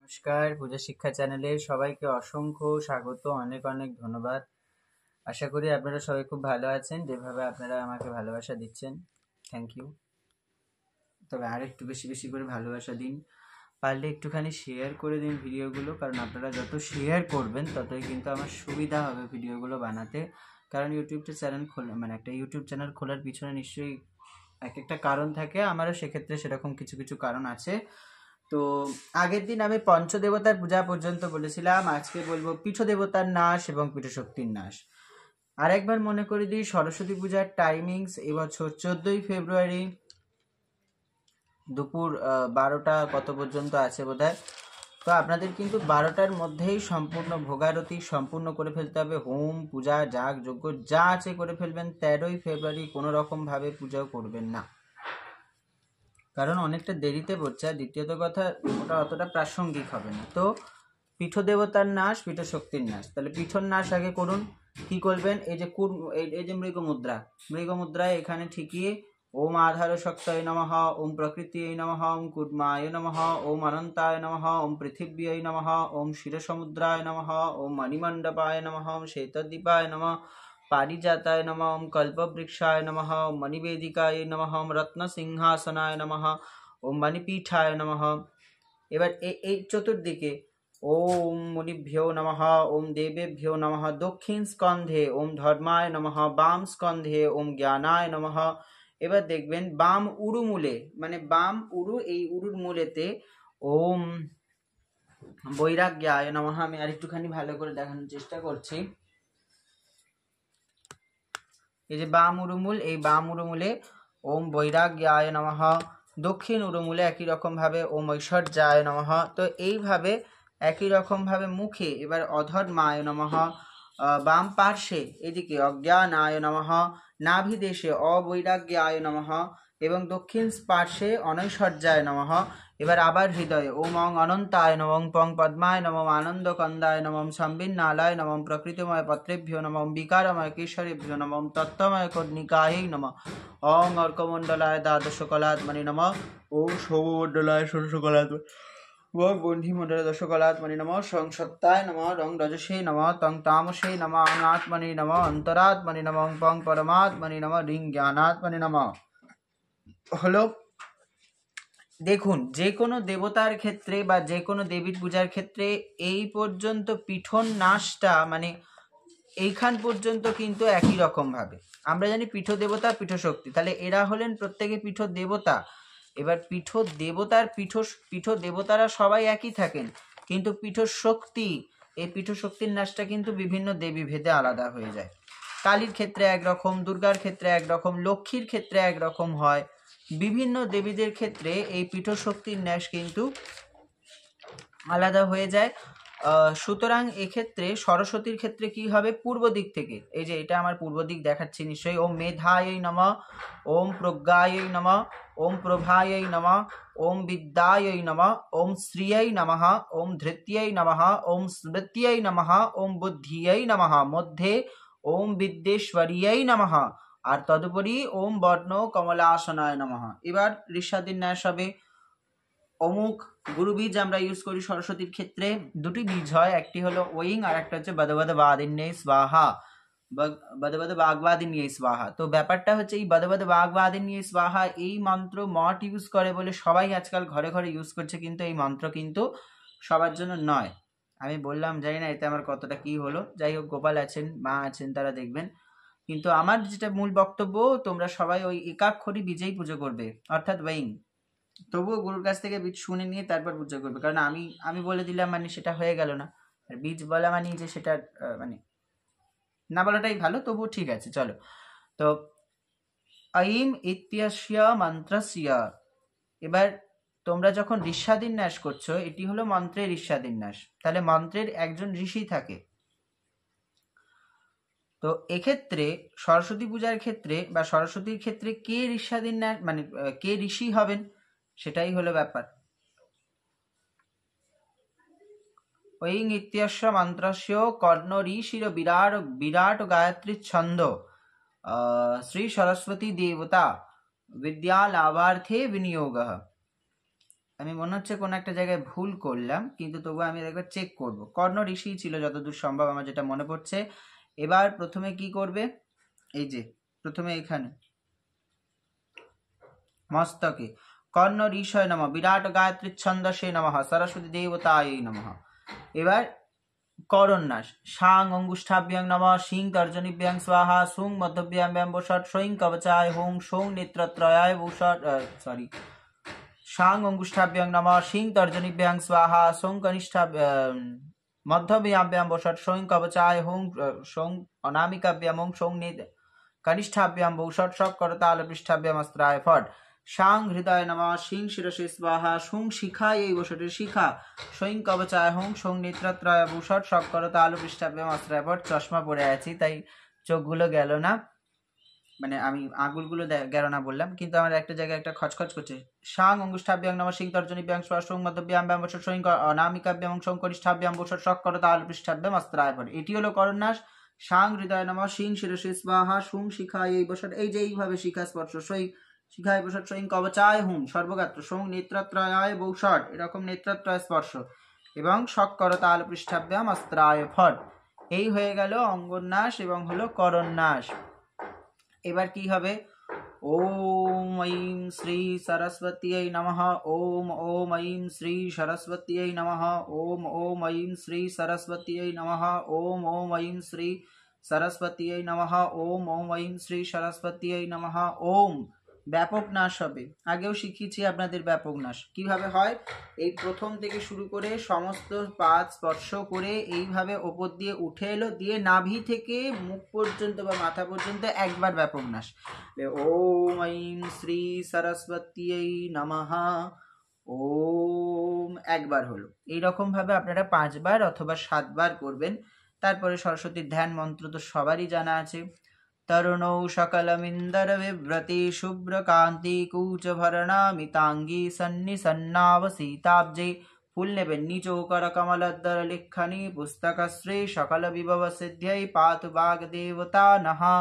নমস্কার, পূজা শিক্ষা চ্যানেলে সবাইকে অসংখ্য স্বাগত, অনেক অনেক ধন্যবাদ। আশা করি আপনারা সবাই খুব ভালো আছেন, যেভাবে আপনারা আমাকে ভালোবাসা দিচ্ছেন। Thank you. তবে আর একটু বেশি বেশি করে ভালোবাসা দিন, পারলে একটুখানি শেয়ার করে দিন ভিডিওগুলো, কারণ আপনারা যত শেয়ার করবেন ততই কিন্তু আমার সুবিধা হবে ভিডিওগুলো বানাতে। কারণ ইউটিউবটা চ্যানেল খোলা, মানে একটা ইউটিউব চ্যানেল খোলার পিছনে নিশ্চয়ই এক একটা কারণ থাকে, আমারও সেক্ষেত্রে সেরকম কিছু কিছু কারণ আছে। তো আগের দিন আমি পঞ্চদেবতার পূজা পর্যন্ত বলেছিলাম, আজকে বলবো পীঠ দেবতার নাশ এবং পীঠশক্তির নাশ। আর একবার মনে করে দিই সরস্বতী পূজার টাইমিংস এবছর 14ই ফেব্রুয়ারি দুপুর 12টা কত পর্যন্ত আছে বোধহয়। তো আপনাদের কিন্তু 12টার মধ্যেই সম্পূর্ণ ভোগারতি সম্পূর্ণ করে ফেলতে হবে। হোম পূজা যাগ যজ্ঞ যা আছে করে ফেলবেন। 13ই ফেব্রুয়ারি কোনো রকমভাবে পূজাও করবেন না, কারণ অনেকটা দেরিতে পড়ছে। আর দ্বিতীয়ত কথা, ওটা অতটা প্রাসঙ্গিক হবে না। তো পীঠ দেবতার নাশ, পীঠ শক্তির নাশ। তাহলে পীঠর নাশ আগে করুন। কি করবেন? এই যে এই যে মৃগ মুদ্রা, মৃগ মুদ্রায় এখানে ঠিকিয়ে ওম আধার শক্তায় নমঃ, ওম প্রকৃতিয়ে নমঃ, ওম কুর্মায় নমঃ, ওম অনন্তায় নমঃ, ওম পৃথিব্যায় নমঃ, ওম ক্ষীরসমুদ্রায় নমঃ, ওম মণিমণ্ডপায় নমঃ, ওম শ্বেতদ্বীপায় নমঃ, পারিজাতায় নমঃ, ওম কল্পবৃক্ষায় নমঃ, ওম মণিবেদিকায় নমঃ, ওম রত্নসিংহাসনায় নমঃ, ওম মণিপীঠায় নমঃ। এবার এই চতুর্দিকে ওম মুনিভ্যো নমঃ, ওম দেবেভ্যো নমঃ, দক্ষিণ স্কন্ধে ওম ধর্মায় নমঃ, বাম স্কন্ধে ওম জ্ঞানায় নমঃ। এবার দেখবেন বাম উরুমূলে, মানে বাম উরু, এই উরুর মূলেতে ওম বৈরাগ্যায় নমঃ। আমি আরেকটুখানি ভালো করে দেখানোর চেষ্টা করছি। এই যে বাম উরুমূল, এই বাম উরুমূলে ওম বৈরাগ্যায় নমঃ। দক্ষিণ উরুমূলে একই রকম ভাবে ওম ঐশ্বর্যায় নমঃ। তো এইভাবে একই রকম ভাবে মুখে এবার অধর্মায় নমঃ, বাম পার্শ্বে এদিকে অজ্ঞানায় নমঃ, নাভিদেশে অবৈরাগ্যায় নমঃ এবং দক্ষিণ পার্শ্বে অনৈশ্বর্যায় নমঃ। এবার আবার হৃদয়ে ওম অনন্তায় নমঃ, পং পদ্মায় নমঃ, আনন্দ কন্দায় নমঃ, সম্বিন্নালায় নমঃ, প্রকৃতিময় পত্রেভ্যো নমঃ, বিকারময় কেশরেভ্যো নমঃ, তত্ত্বময় কর্ণিকায় নমঃ, ওং অর্কমণ্ডলায় দ্বাদশ কলাত্মনি নমঃ, ওং সৌমণ্ডলায় ষোড়শ কলাত্মনি, ওং বহ্নিমণ্ডলে দশ কলাত্মনি নমঃ, সং সত্তায় নমঃ, রং রজসে নমঃ, তং তামসে নমঃ, অনাত্মনি নমঃ, অন্তরাত্মনি নমঃ, পং পরমাত্মনি নমঃ, রিং জ্ঞানাত্মনি নমঃ। হলো। দেখুন, যে কোনো দেবতার ক্ষেত্রে বা যে কোনো দেবীর পূজার ক্ষেত্রে এই পর্যন্ত পীঠন নাশটা, মানে এইখান পর্যন্ত কিন্তু একই রকম ভাবে আমরা জানি পীঠ দেবতা পীঠ শক্তি, তাহলে এরা হলেন প্রত্যেকে পীঠ দেবতা। এবার পীঠ দেবতার পীঠ দেবতারা সবাই একই থাকেন, কিন্তু পীঠ শক্তি, এই পীঠ শক্তির নাশটা কিন্তু বিভিন্ন দেবী ভেদে আলাদা হয়ে যায়। কালীর ক্ষেত্রে একরকম, দুর্গার ক্ষেত্রে একরকম, লক্ষ্মীর ক্ষেত্রে একরকম হয়। বিভিন্ন দেবীদের ক্ষেত্রে এই পীঠ শক্তির ন্যাস কিন্তু আলাদা হয়ে যায়। সুতরাং এক্ষেত্রে সরস্বতীর ক্ষেত্রে কি হবে? পূর্ব দিক থেকে, এই যে এটা আমার পূর্ব দিক দেখাচ্ছি নিশ্চয়ই। ওম মেধায় নমঃ, ওম প্রজ্ঞায় নমঃ, ওম প্রভায় নমঃ, ওম বিদ্যায় নমঃ, ওম শ্রিয়াই নমঃ, ওম ধৃত্যাই নমঃ, ওম স্মৃত্যাই নমঃ, ওম বুদ্ধিয়াই নমঃ, মধ্যে ওম বিদ্যেশ্বরিয়াই নমঃ, আর তদুপরি ওম বর্ণ কমলাসনায় নমঃ। এবার ঋষাদির ন্যাস হবে অমুক গুরু বীজ আমরা ইউজ করি সরস্বতীর ক্ষেত্রে। দুটি বীজ হয়, একটি হলো ওয়িং আর একটা হচ্ছে বদবদ বাদিন্যে স্বাহা, বদবদ বাগবাদিন্যে স্বাহা। তো ব্যাপারটা হচ্ছে এই বদবদ বাগবাদিন্যে স্বাহা এই মন্ত্র মঠ ইউজ করে বলে সবাই আজকাল ঘরে ঘরে ইউজ করছে, কিন্তু এই মন্ত্র কিন্তু সবার জন্য নয়। আমি বললাম, জানি না এতে আমার কতটা কি হলো। যাই হোক, গোপাল আছেন, মা আছেন, তারা দেখবেন। কিন্তু আমার যেটা মূল বক্তব্য, তোমরা সবাই ওই একাক্ষরী বীজেই পুজো করবে, অর্থাৎ ওয়িং। তবুও গুরুর কাছ থেকে বীজ শুনে নিয়ে তারপর পূজা করবে, কারণ আমি বলে দিলাম মানে সেটা হয়ে গেল না। আর বীজ বলা মানে যে সেটা মানে না বলাটাই ভালো, তবুও ঠিক আছে, চলো। তো আইম ইত্যস্য মন্ত্রস্য, এবার তোমরা যখন ঋষ্যাদির ন্যাস করছো, এটি হলো মন্ত্রের ঋষ্যাদির ন্যাস। তাহলে মন্ত্রের একজন ঋষি থাকে। তো এক্ষেত্রে সরস্বতী পূজার ক্ষেত্রে বা সরস্বতীর ক্ষেত্রে কে ঋষ্যাদির ন্যাস, মানে কে ঋষি হবেন, সেটাই হলো ব্যাপার। ওয়িং ইত্যস্য মন্ত্রস্য কর্ণ ঋষির বিরাট বিরাট গায়ত্রী ছন্দ শ্রী সরস্বতী দেবতা বিদ্যা লাভার্থে বিনিয়োগ। আমি মনে হচ্ছে কোনো একটা জায়গায় ভুল করলাম, কিন্তু তবু আমি একবার চেক করব। কর্ণ ঋষি ছিল যতদূর সম্ভব আমার যেটা মনে পড়ছে। এবার প্রথমে কি করবে, এই যে প্রথমে এখানে মস্তকে কর্ণ ঋষয় নমঃ, বিরাট গায়ত্রী ছন্দসে নমঃ, সরস্বতী দেবতায় নমঃ। এবার করন্যাস, সাং অঙ্গুষ্ঠাভ্যাং নমঃ, সিং তর্জনীভ্যাং স্বাহা, সুং মধ্যভ্যাং ব্যাম্বষট, সৈং কবচায় হোং, সৌং নেত্রত্রয়ায় ভূষট, সরি, সাং অঙ্গুষ্ঠাভ্যাং নমঃ, সিং তর্জনীভ্যাং স্বাহা, সৌং কনিষ্ঠা মধ্যভ্যাং বষট, সৈং কবচায় হোং, সৌং অনামিকাভ্যাং হোং, সৌং কনিষ্ঠাভ্যাং ভূষট, শক করতাল পৃষ্ঠাভ্যাং অস্ত্রায় ফট। সাং হৃদয় নমঃ, সিং শিরসে স্বাহা, সুং শিখায় বষটে শিখা, সৈং কবচায় হোং, সৌং নেত্রত্রয় ভূষট, শক করতাল পৃষ্ঠাভ্যাং অস্ত্রায় ফট। চশমা পরে আছি তাই চোখগুলো গেল না, মানে আমি আঙুলগুলো গেল না বললাম, কিন্তু আমার একটা জায়গায় একটা খচখচ করছে। সাং অঙ্গুষ্ঠাভ্যাং নমঃ, সিং তর্জনীভ্যাং স্বাহা, সৌং মধ্যভ্যাং বষট, সৈং অনামিকাভ্যাং সৌং কনিষ্ঠাভ্যাং ভূষট, শক করতাল পৃষ্ঠাভ্যাং অস্ত্রায় ফট। এটি হলো করন্যাস। সাং হৃদয় নমঃ, সিং শিরসে স্বাহা, সুং শিখায় বষট, এই যে এইভাবে শিখা স্পর্শ, সৈং শিখায় বষট, সৈং কবচায় হুম সর্বগাত্র, সৌং নেত্রত্রয়ায় বৌষট, এরকম নেত্রত্রয় স্পর্শ, এবং শক করতাল পৃষ্ঠাভ্যাং অস্ত্রায় ফট। এই হয়ে গেল অঙ্গন্যাস এবং হলো করন্যাস। এবার কি হবে, ওম ঐং শ্রী সরস্বত্যৈ নমঃ, ওম ওম ঐং শ্রী সরস্বত্যৈ নমঃ, ওম ওম ঐং শ্রী সরস্বত্যৈ নমঃ, ওম ওম ঐং শ্রী সরস্বত্যৈ নমঃ, ওম ওম ঐং শ্রী সরস্বত্যৈ নমঃ। ওম ব্যাপক নাশ হবে, আগেও শিখিয়েছি আপনাদের ব্যাপক নাশ কিভাবে হয়। এই প্রথম থেকে শুরু করে সমস্ত পাদ স্পর্শ করে এইভাবে ওপর দিয়ে উঠে এলো, দিয়ে নাভি থেকে মুখ পর্যন্ত বা মাথা পর্যন্ত একবার ব্যাপক নাশ। ওম ঐং শ্রী সরস্বত্যৈ নমঃ, ওম একবার হলো। এইরকম ভাবে আপনারা 5 বার অথবা 7 বার করবেন। তারপরে সরস্বতীর ধ্যান মন্ত্র তো সবারই জানা আছে। তরুণৌ সকলমিন্দর বিভ্রতি, শুভ্রকান্তি কুচভরণা মিতাঙ্গী, সন্নিসন্নাবসীতাব্জে। ফুল নেবেন, নিচ কর কমলদ্দর লিখনি, পুস্তকশ্রী সকল বিভব সিদ্ধ্যৈ, পাতু বাগ দেবতা নহা।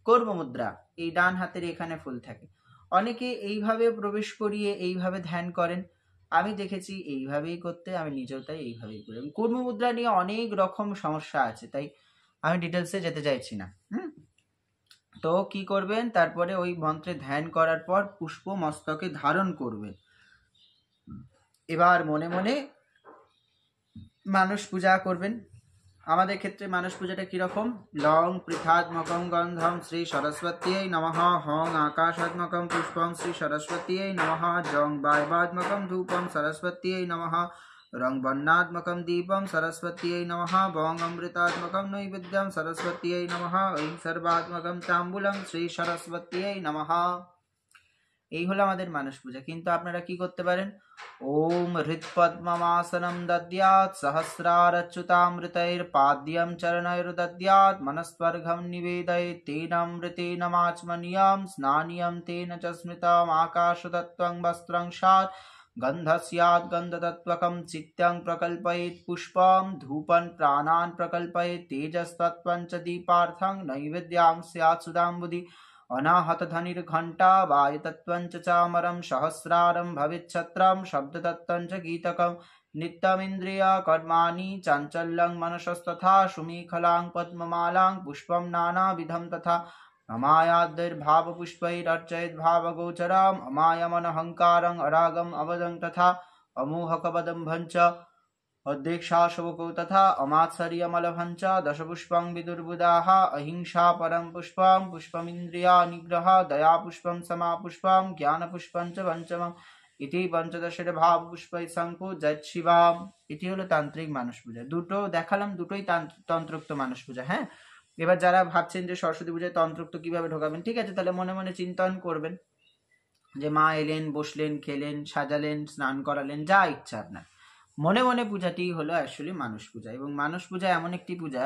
কর্ম মুদ্রা, এই ডান হাতের এখানে ফুল থাকে। অনেকে এইভাবে প্রবেশ করিয়ে এইভাবে ধ্যান করেন, আমি দেখেছি এইভাবেই করতে, আমি নিজেও তাই এইভাবেই করি। কর্ম মুদ্রা নিয়ে অনেক রকম সমস্যা আছে, তাই আমি ডিটেলসে যেতে চাইছি না। তো কি করবেন, তারপরে ওই মন্ত্রে ধ্যান করার পর পুষ্প মস্তকে ধারণ করবেন। এবার মনে মনে মানস পূজা করবেন। আমাদের ক্ষেত্রে মানস পূজাটা কিরকম, লং পৃথাত্মকম গন্ধম শ্রী সরস্বত্যৈ নমঃ, হং আকাশাত্মকম পুষ্পম শ্রী সরস্বত্যৈ নমঃ, জং বায়বাত্মকম ধূপম সরস্বত্যৈ নমঃ, রং বর্ণাত্মকম দীপম সরস্বত্যৈ নমঃ, বং অমৃতাত্মকম নৈবেদ্যম সরস্বত্যৈ নমঃ, ঐং সর্বাত্মকম তাম্বুলম শ্রী সরস্বত্যৈ নমঃ। এই হলো আমাদের মানস পূজা। কিন্তু আপনারা কি করতে পারেন, ওম হৃৎপদ্মমাসনম দদ্যাৎ, সহস্রারচ্যুতামৃতৈর পাদ্যম চরণৈর দদ্যাৎ, মনস্পর্ঘম নিবেদয়েৎ, তেনামৃতেন মাচমনীয়ম স্নানীয়ম, তেন চ স্মৃতম আকাশতত্ত্বং বস্ত্রং স্যাৎ, গন্ধস্যাৎ গন্ধতত্ত্বকম চিত্যং প্রকল্পয়েৎ, পুষ্পম ধূপন প্রাণান প্রকল্পয়েৎ, তেজস্তত্ত্বং চ দীপার্থং নৈবেদ্যাং স্যাৎ সুধাম্বুধি, অনাহত ধ্বনির ঘণ্টা বায়ুতত্ত্বং চ চামরম, সহস্রারম ভবেচ্ছত্রম শব্দতত্ত্বং চ গীতকম, নিত্যমিন্দ্রিয় কর্মাণি চাঞ্চল্যং মনসস্তথা, সুমেখলাং পদ্মমালাং পুষ্পম নানাবিধম তথা, অমায়াদ্ভাবপুষ্পৈরর্চয়েৎ ভাবগোচরম, অমায়মনহংকারং অরাগম অবদং তথা, অমোহকবদম্ভং চ অধ্যক্ষাশোকো তথা, অমাৎসর্যমলভং চ দশপুষ্পং বিদুর্বুদাः, অহিংসা পরম পুষ্পম, পুষ্পমিন্দ্রিয়া নিগ্রহ, দয়া পুষ্পম সমা পুষ্পম, জ্ঞান পুষ্পম চ পঞ্চমম, ইতি পঞ্চদশের ভাব পুষ্পৈ শঙ্কু জয় শিবাম। এটি হলো তান্ত্রিক মানস পূজা। দুটো দেখালাম, দুটোই তন্ত্রোক্ত মানস পূজা। হ্যাঁ, এবার যারা ভাবছেন যে সরস্বতী পূজায় তন্ত্রোক্ত কিভাবে ঢোকাবেন, ঠিক আছে, তাহলে মনে মনে চিন্তন করবেন যে মা এলেন, বসলেন, খেলেন, সাজালেন, স্নান করালেন, যা ইচ্ছা আপনার। মনে মনে পূজাটি হলো অ্যাকচুয়ালি মানস পূজা। এবং মানস পূজা এমন একটি পূজা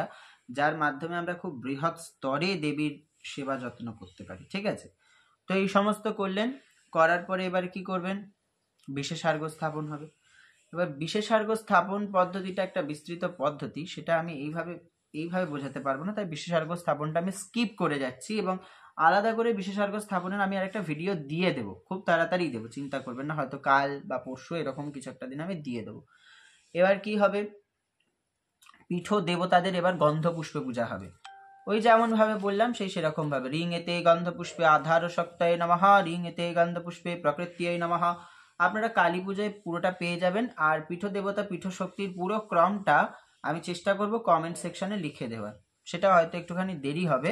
যার মাধ্যমে আমরা খুব বৃহৎ স্তরে দেবীর সেবা যত্ন করতে পারি। ঠিক আছে, তো এই সমস্ত করলেন, করার পরে এবার কি করবেন, বিশেষার্ঘ্য স্থাপন হবে। এবার বিশেষার্ঘ্য স্থাপন পদ্ধতিটা একটা বিস্তৃত পদ্ধতি, সেটা আমি এইভাবে বোঝাতে পারবো না, তাই বিশেষার্ঘ্য স্থাপনটা আমি স্কিপ করে যাচ্ছি এবং আলাদা করে বিশেষজ্ঞ স্থাপনের আমি আরেকটা ভিডিও দিয়ে দেবো, খুব তাড়াতাড়ি দেবো, চিন্তা করবেন না, হয়তো কাল বা পরশু এরকম কিছু একটা দিন আমি দিয়ে দেবো। এবার কি হবে, পীঠ দেবতাদের এবার গন্ধ পুষ্পে পূজা হবে। ওই যেমন ভাবে বললাম সেই সেরকম ভাবে রিং এতে গন্ধ পুষ্পে আধার শক্তায় নমঃ, রিং এতে গন্ধ পুষ্পে প্রকৃত্যয় নমঃ। আপনারা কালী পুজোয় পুরোটা পেয়ে যাবেন। আর পীঠ দেবতা পীঠ শক্তির পুরো ক্রমটা আমি চেষ্টা করব কমেন্ট সেকশনে লিখে দেওয়ার, সেটা হয়তো একটুখানি দেরি হবে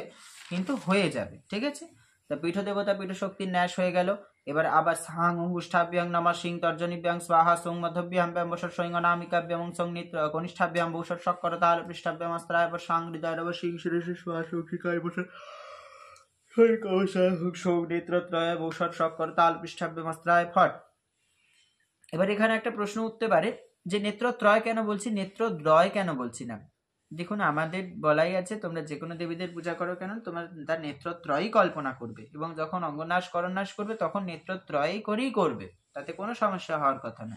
কিন্তু হয়ে যাবে, ঠিক আছে। তা পীঠ দেবতা পীঠ শক্তির ন্যাস হয়ে গেল। এবার আবার সাং অঙ্গুষ্ঠাভ্যাং নমঃ সিং তর্জনীভ্যাং স্বাহা সং মধ্যভ্যাং ব্যম্বসর সৈং অনামিকাভ্যাং সং নিত্র কনিষ্ঠাভ্যাং বৌষর শক্করতাল পৃষ্ঠাভ্যাং অস্ত্রায় বসাং হৃদয় সিং শিরসি স্বাহা শিকায় বসর সৈং কবসায় সং নেত্রত্রয় বৌষর শক্করতাল পৃষ্ঠাভ্যাং অস্ত্রায় ফট। এবার এখানে একটা প্রশ্ন উঠতে পারে যে নেত্রত্রয় কেন বলছি, নেত্রদ্বয় কেন বলছি না। দেখুন আমাদের বলাই আছে তোমরা যে কোনো দেবীদের পূজা করো কেন তোমরা তার নেত্রত্রয়ই কল্পনা করবে, এবং যখন অঙ্গনাশ করণাশ করবে তখন নেত্রত্রয়ই করেই করবে, তাতে কোনো সমস্যা হওয়ার কথা না।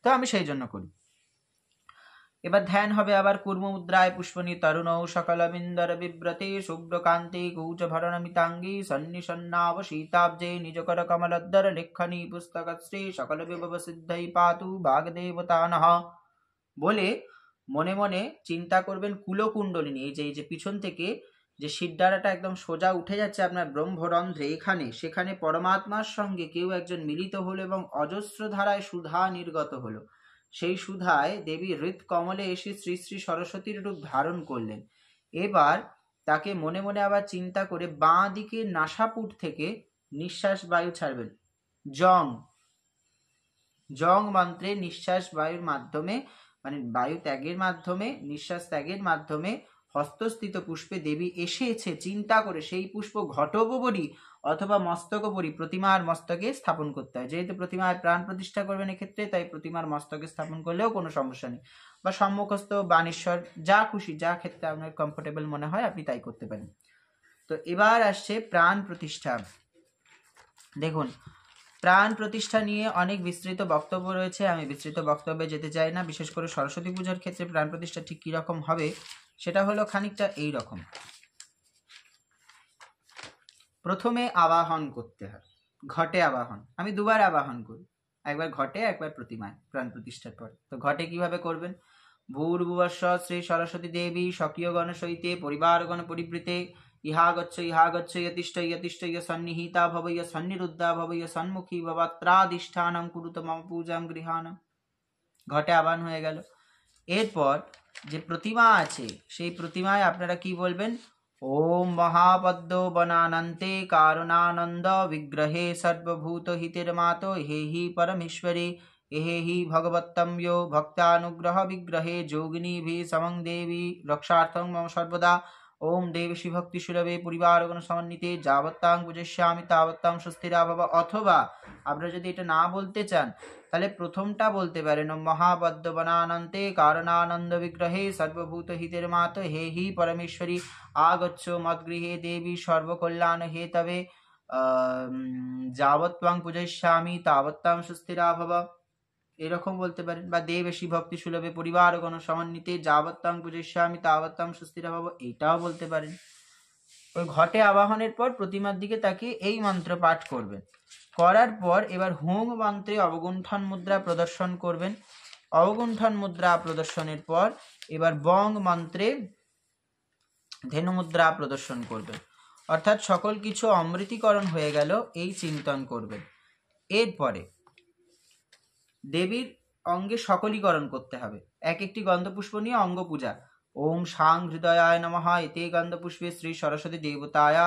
তো আমি সেই জন্য করি। এবার ধ্যান হবে আবার কুর্ম মুদ্রায় পুষ্পনী তরুণ সকলবিন্দর বিব্রতে শুভ্রকান্তি কৌচ ভরণমিতাঙ্গী সন্নিসন্নাবশীতাব্জে নিজকর কমলদ্দর লেখনী পুস্তকশ্রী সকল বিভব সিদ্ধই পাতু বাগদেবতানঃ বলে মনে মনে চিন্তা করবেন কুলকুণ্ডলিনী, এই যে পিছন থেকে যে শিরদাঁড়াটা একদম সোজা উঠে যাচ্ছে আপনার ব্রহ্মরন্ধ্রে, এখানে সেখানে পরমাত্মার সঙ্গে কেউ একজন মিলিত হলো এবং অজস্র ধারায় সুধা নির্গত হলো। সেই সুধায় দেবী হৃদ কমলে এসে শ্রী শ্রী সরস্বতীর রূপ ধারণ করলেন। এবার তাকে মনে মনে আবার চিন্তা করে বাঁ দিকে নাসাপুট থেকে নিঃশ্বাস বায়ু ছাড়বেন। জং জং মন্ত্রে নিঃশ্বাস বায়ুর মাধ্যমে, মানে বায়ু ত্যাগের মাধ্যমে, নিঃশ্বাস ত্যাগের মাধ্যমে হস্তস্থিত পুষ্পে দেবী এসেছে চিন্তা করে সেই পুষ্প ঘটোপরি অথবা মস্তকোপরি প্রতিমার মস্তকে স্থাপন করতে হয়। যেহেতু প্রতিমায় প্রাণ প্রতিষ্ঠা করবেন এক্ষেত্রে, তাই প্রতিমার মস্তকে স্থাপন করলেও কোনো সমস্যা নেই, বা সম্মুখস্থ বানেশ্বর, যা খুশি যা ক্ষেত্রে আপনার কমফোর্টেবল মনে হয় আপনি তাই করতে পারেন। তো এবার আসছে প্রাণ প্রতিষ্ঠা। দেখুন প্রাণ প্রতিষ্ঠা নিয়ে অনেক বিস্তৃত বক্তব্য রয়েছে, আমি বিস্তৃত বক্তব্যে যেতে চাই না। বিশেষ করে সরস্বতী পূজার ক্ষেত্রে প্রাণ প্রতিষ্ঠা ঠিক কীরকম হবে সেটা হলো খানিকটা এই রকম। প্রথমে আবাহন করতে হয়, ঘটে আবাহন, আমি দুবার আবাহন করি, একবার ঘটে একবার প্রতিমায় প্রাণ প্রতিষ্ঠার পর। তো ঘটে কিভাবে করবেন, ভূর্ভুবস্ব শ্রী সরস্বতী দেবী স্বকীয় গণ সহিতে পরিবারগণ পরিবৃতে ইহা গচ্ছ ইয়তিষ্ঠ ইয় সন্নিহিতা ভবয় সন্নিরুদ্ধা ভবয় সন্মুখী ভবাত্রাধিষ্ঠানং কুরুত মম পূজাং গৃহাণম। ঘটে আবাহন হয়ে গেল। এরপর যে প্রতিমা আছে সেই প্রতিমায় আপনারা কি বলবেন, ওম মহাপদ্ম বনানন্তে কারণানন্দ বিগ্রহে সর্বভূত হিতের মাতো হে হি পরমেশ্বরী এহে হি ভগবত্তম यो ভক্তানুগ্রহ বিগ্রহে যোগিনী সমং দেবী রক্ষার্থং মম সর্বদা ওম দেব শিভক্তি সুলভে পরিবারগণ সমন্বিতে যাবত্তাং পূজয়িষ্যামি তাবত্তাং সুস্থিরা ভব। অথবা আপনারা যদি এটা না বলতে চান তাহলে প্রথমটা বলতে পারেন, মহাপদ্মবনানন্তে কারণানন্দ বিগ্রহে সর্বভূত হিতের মাত হে হি পরমেশ্বরী আগচ্ছ মদ্গৃহে দেবী সর্বকল্যাণ হে তবে যাবত্তাং পূজয়িষ্যামি তাবত্তাং সুস্থিরা ভব, এরকম বলতে পারেন। বা দেবেশী ভক্তি সুলভে পরিবারগণ সমন্বিতে যাবত্তাং পূজয়িষ্যামি তাবত্তাং সুস্থিরা ভব, এইটাও বলতে পারেন। ওই ঘটে আবাহনের পর প্রতিমার দিকে তাকিয়ে এই মন্ত্র পাঠ করবেন। করার পর এবার হুং মন্ত্রে অবগুণ্ঠন মুদ্রা প্রদর্শন করবেন। অবগুণ্ঠন মুদ্রা প্রদর্শনের পর এবার বং মন্ত্রে ধেনু মুদ্রা প্রদর্শন করবেন। অর্থাৎ সকল কিছু অমৃতীকরণ হয়ে গেল এই চিন্তন করবেন। এরপরে দেবীর অঙ্গে সকলীকরণ করতে হবে, এক একটি গন্ধপুষ্প নিয়ে অঙ্গ পূজা। ওম সাং হৃদয়ায় নমঃ এতে গন্ধপুষ্পে শ্রী সরস্বতী দেবতায়া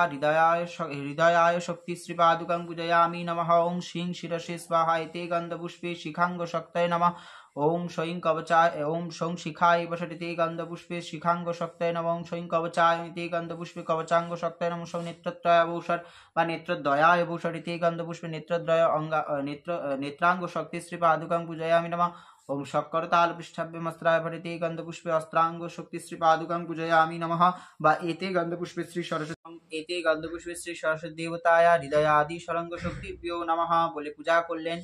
হৃদয়ায় শক্তি শ্রী পাদুকাং পূজয়ামি নমঃ। ওম শিং শিরসে স্বাহা এতে গন্ধপুষ্পে শিখাঙ্গ শক্তয়ে নমঃ। ওম সৈং কবচায় ওম সং শিখায় বসটিতে গন্ধপুষ্পে শিখাঙ্গ শক্তয়ে নমঃ। ওম সৈং কবচায় এতে গন্ধপুষ্পে কবচাঙ্গ শক্তয়ে নমঃ। সং নেত্রত্রয় ভূষর বা নেত্রদ্বয়ায় ভূষটিতে গন্ধপুষ্পে নেত্রদ্বয় নেত্রাঙ্গ শক্তি শ্রী পাদুকাং পূজয়ামি নমঃ। ওম শক্করতাল পৃষ্ঠাভ্যমস্ত্রায় ভরিতে গন্ধপুষ্পে অস্ত্রাঙ্গ শক্তি শ্রী পাদুকাং পূজয়ামি নমঃ। বা এতে গন্ধপুষ্পে শ্রী সরস্বতী দেবতায়া হৃদয়াদি সরঙ্গ শক্তিভ্যো নমঃ বলে পূজা করলেন।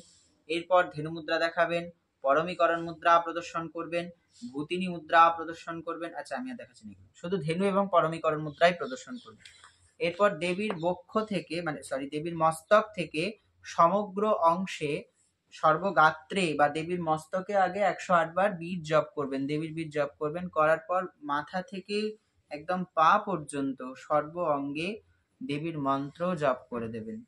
এরপর ধেনু মুদ্রা দেখাবেন, পরমীকরণ মুদ্রা প্রদর্শন করবেন, ভূতিনী মুদ্রা প্রদর্শন করবেন। আচ্ছা আমি আর দেখাচ্ছি না, শুধু ধেনু এবং পরমীকরণ মুদ্রাই প্রদর্শন করবেন। এরপর দেবীর বক্ষ থেকে দেবীর মস্তক থেকে সমগ্র অংশে সর্বগাত্রে বা দেবীর মস্তকে আগে 108 বার বীজ জপ করবেন, দেবীর বীজ জপ করবেন। করার পর মাথা থেকে একদম পা পর্যন্ত সর্ব অঙ্গে দেবীর মন্ত্র জপ করে দেবেন।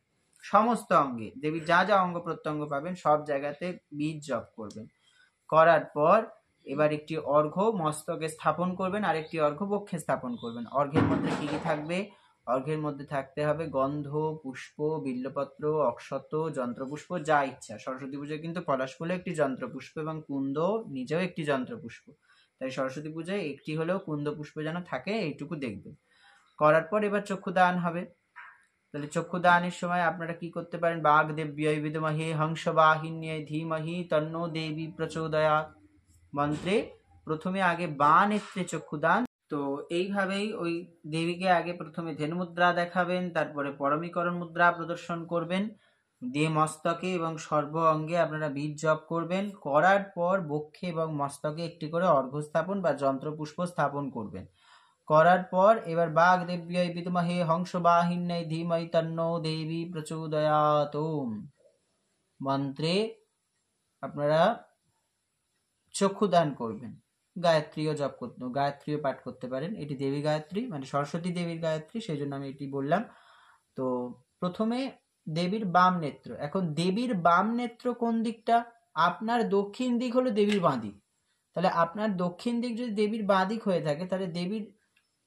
সমস্ত অঙ্গে দেবীর যা যা অঙ্গ প্রত্যঙ্গ পাবেন সব জায়গাতে বীজ জপ করবেন। করার পর এবার একটি অর্ঘ্য মস্তকে স্থাপন করবেন, আর একটি অর্ঘ্য বক্ষে স্থাপন করবেন। অর্ঘ্যের মধ্যে কি কি থাকবে? অর্ঘ্যের মধ্যে থাকতে হবে গন্ধ, পুষ্প, বিল্লপত্র, অক্ষত, যন্ত্রপুষ্প, যা ইচ্ছা। সরস্বতী পুজোয় কিন্তু পলাশ ফুলে একটি যন্ত্রপুষ্প এবং কুন্দ নিজেও একটি যন্ত্রপুষ্প, তাই সরস্বতী পুজোয় একটি হলেও কুন্দ পুষ্প যেন থাকে এইটুকু দেখবেন। করার পর এবার চক্ষুদান হবে। তাহলে চক্ষুদানের সময় আপনারা কি করতে পারেন? বাঘ দেব্যৈ বিদমহে হংসবাহিন্যৈ ধীমহি তন্নো দেবী প্রচোদয়াৎ মন্ত্রে প্রথমে আগে বা নেত্রে চক্ষুদান। তো এইভাবেই ওই দেবীকে আগে প্রথমে ধেনু মুদ্রা দেখাবেন, তারপরে পরমীকরণ মুদ্রা প্রদর্শন করবেন, দিয়ে মস্তকে এবং সর্ব অঙ্গে আপনারা বীজ জপ করবেন। করার পর বক্ষে এবং মস্তকে একটি করে অর্ঘ্য স্থাপন বা যন্ত্রপুষ্প স্থাপন করবেন। করার পর এবার বাঘ দেব্যৈ বিদমহে হংসবাহিন্যৈ ধীমহি তন্নো দেবী প্রচোদয়াৎ মন্ত্রে আপনারা চক্ষুদান করবেন। গায়ত্রীও জপ করতে, গায়ত্রীও পাঠ করতে পারেন। এটি দেবী গায়ত্রী, মানে সরস্বতী দেবীর গায়ত্রী, সেই জন্য আমি এটি বললাম। তো প্রথমে দেবীর বাম নেত্র। এখন দেবীর বাম নেত্র কোন দিকটা? আপনার দক্ষিণ দিক হলো দেবীর বাঁ দিক। তাহলে আপনার দক্ষিণ দিক যদি দেবীর বাঁ দিক হয়ে থাকে, তাহলে দেবীর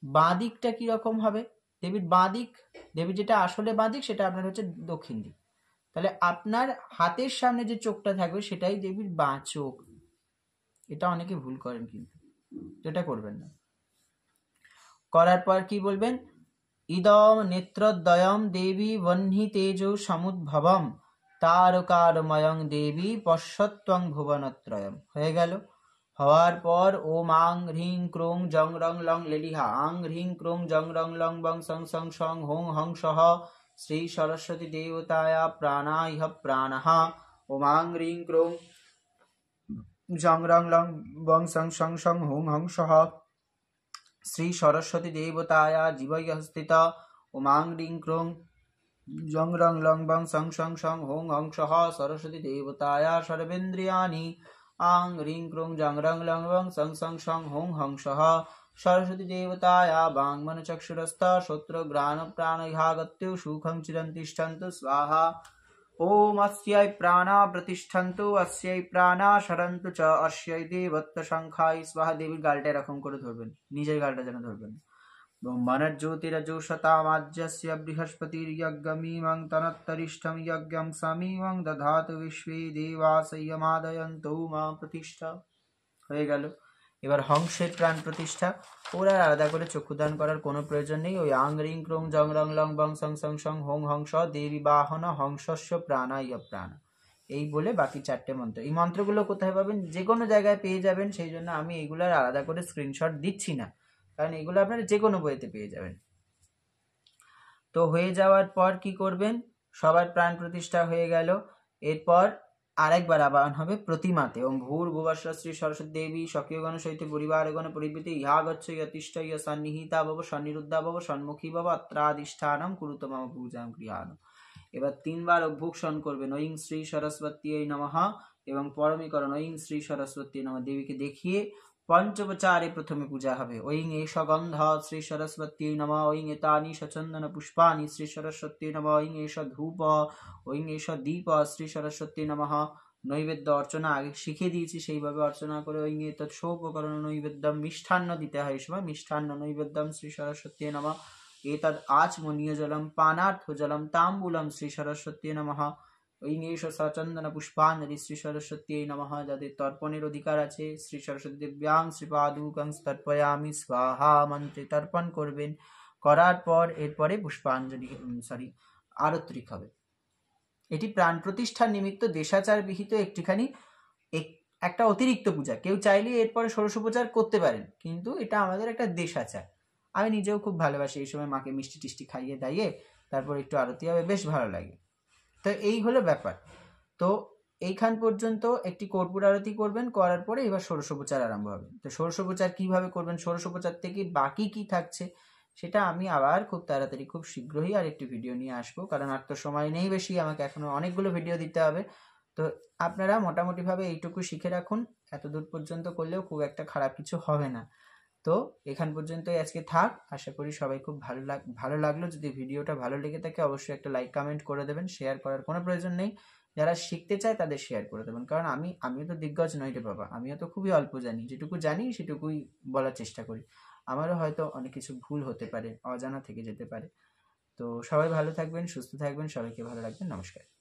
বাঁ দিকটা কিরকম হবে? দেবীর বাঁ দিক, দেবীর যেটা আসলে বাঁ দিক, সেটা আপনার হচ্ছে দক্ষিণ দিক। তাহলে আপনার হাতের সামনে যে চোখটা থাকবে সেটাই দেবীর বাঁ চোখ। এটা অনেকে ভুল করেন, কিন্তু এটা করবেন না। করার পর কি বলবেন? ইদম নেত্রদ্বয়ম দেবী বহ্নি তেজো সমুদ্ভবম তারকারময়ং দেবী পশ্যত্বং ভুবনত্রয়ম। হয়ে গেল। হওয়ার পর ওম আং হ্রিং ক্রোং জং রং লং লেলিহা আং হ্রিং ক্রোং জং রং লং বং সং সং সং হোং হং সহ শ্রী সরস্বতী দেবতায়া প্রাণাইহ প্রাণঃ। ওম আং হ্রিং ক্রোং জং রং লং বং সং সং সং হোং হং সহ শ্রী সরস্বতী দেবতায়া জীবয়ঃ স্থিত। ওম আং হ্রিং ক্রোং জং রং লং বং সং সং সং হোং হং সহ সরস্বতী দেবতায়া সর্বেন্দ্রিয়াণি। আং হ্রিং ক্রোং জং রং লং বং সং সং সং হোং হং সহ সরস্বতী দেবতায়া বাং মনচক্ষুরস্থ শ্রোত্র গ্রাণ প্রাণঘাগত্যু সুখং চিরং তিষ্ঠন্তু স্বাহা। ওম अस्यै प्राणा प्रतिष्ठन्तु अस्यै प्राणा शरन्तु च अस्यै देवत्व शंखाय स्वाहा। দেবীর গালটা এরকম করে ধরবেন, নিজের গালটা যেন ধরবেন। मनज्योतिरजोषतामाज्यस्य बृहस्पतिर्यज्ञमिमं तनत्तरिष्ठं यज्ञं समीमं दधातु विश्वे देवासयमादयन्तु मा प्रतिष्ठा। হয়ে গেল। এবার হংসের প্রাণ প্রতিষ্ঠা। ওরা আলাদা করে চক্ষুদান করার কোনো প্রয়োজন নেই। ওই আং রিং ক্রোং জং রং লং বং সং সং সং হোং হংস দেবী বাহন হংসস্য প্রাণায় প্রাণ, এই বলে বাকি 4টে মন্ত্র। এই মন্ত্রগুলো কোথায় পাবেন? যে কোনো জায়গায় পেয়ে যাবেন, সেই জন্য আমি এইগুলার আলাদা করে স্ক্রিনশট দিচ্ছি না, কারণ এগুলো আপনারা যে কোনো বইতে পেয়ে যাবেন। তো হয়ে যাওয়ার পর কি করবেন? সবার প্রাণ প্রতিষ্ঠা হয়ে গেল। এরপর আরেকবার আবাহন হবে প্রতিমাতে। ওম ভূর্ভুবস্সুঃ শ্রী সরস্বতী দেবী স্বকীয়গণ সহিত পরিবারগণ পরিবৃতে ইহা গচ্ছ ইয়তিষ্ঠ ইয় সন্নিহিতা ভব সন্নিরুদ্ধা ভব সন্মুখী ভব অত্রাধিষ্ঠানম কুরুত মম পূজাং গৃহাণম। এবার 3 বার অভ্যুক্ষণ করবেন। ঐং শ্রী সরস্বত্যৈ নমঃ এবং পরমীকরণ ঐং শ্রী সরস্বতী নমঃ। দেবীকে দেখিয়ে পঞ্চোপচারে প্রথমে পূজা হবে। ঐং এষ গন্ধ শ্রী সরস্বত্যৈ নমঃ, ঐং এতানি সচন্দন পুষ্পানি শ্রী সরস্বত্যৈ নমঃ, ঐং এষ ধূপ, ঐং এষ দীপ শ্রী সরস্বত্যৈ নমঃ। নৈবেদ্য অর্চনা আগে শিখিয়ে দিয়েছি, সেইভাবে অর্চনা করে ঐং এতৎ সৌপকরণ নৈবেদ্যম, মিষ্টান্ন দিতে হয় এই সময়, মিষ্টান্ন নৈবেদ্যম শ্রী সরস্বত্যৈ নমঃ। এতদ আচমনীয় জলম পানার্থ জলম তাম্বুলম শ্রী সরস্বত্যৈ নমঃ। ঐং এষ সচন্দন পুষ্পাঞ্জলি শ্রী সরস্বত্যৈ নমঃ। যাদের তর্পণের অধিকার আছে শ্রী সরস্বতী দেব্যাং শ্রীপাদুকং তর্পয়ামি স্বাহা মন্ত্রে তর্পণ করবেন। করার পর এরপরে পুষ্পাঞ্জলি আরত্রিক হবে। এটি প্রাণ প্রতিষ্ঠার নিমিত্ত দেশাচার বিহিত একটিখানি একটা অতিরিক্ত পূজা। কেউ চাইলে এরপরে ষোড়শোপচার করতে পারেন, কিন্তু এটা আমাদের একটা দেশাচার। আমি নিজেও খুব ভালোবাসি এই সময় মাকে মিষ্টি টিষ্টি খাইয়ে দাইয়ে তারপর একটু আরতি হবে, বেশ ভালো লাগে। তো এই হলো ব্যাপার। তো এইখান পর্যন্ত একটি কর্পূর আরতি করবেন, করার পরে এবার ষোড়শোপচার আরম্ভ হবে। তো ষোড়শোপচার কিভাবে করবেন, ষোড়শোপচার থেকে বাকি কি থাকছে, সেটা আমি আবার খুব তাড়াতাড়ি খুব শীঘ্রই আরেকটি ভিডিও নিয়ে আসবো, কারণ আর তো সময় নেই বেশি, আমাকে এখনো অনেকগুলো ভিডিও দিতে হবে। তো আপনারা মোটামুটিভাবে এইটুকু শিখে রাখুন, এতদূর পর্যন্ত করলেও খুব একটা খারাপ কিছু হবে না। তো এখান পর্যন্তই আজকে থাক, আশা করি সবাই খুব ভালো লাগলো। যদি ভিডিওটা ভালো লেগে থাকে অবশ্যই একটা লাইক কমেন্ট করে দেবেন, শেয়ার করার কোনো প্রয়োজন নেই। যারা শিখতে চায় তাদের শেয়ার করে দেবেন, কারণ আমিও তো দিগ্গজ নই রে বাবা, আমিও তো খুবই অল্প জানি, যেটুকু জানি সেটুকুই বলার চেষ্টা করি। আমারও হয়তো অনেক কিছু ভুল হতে পারে, অজানা থেকে যেতে পারে। তো সবাই ভালো থাকবেন, সুস্থ থাকবেন, সবাইকে ভালো রাখবেন, নমস্কার।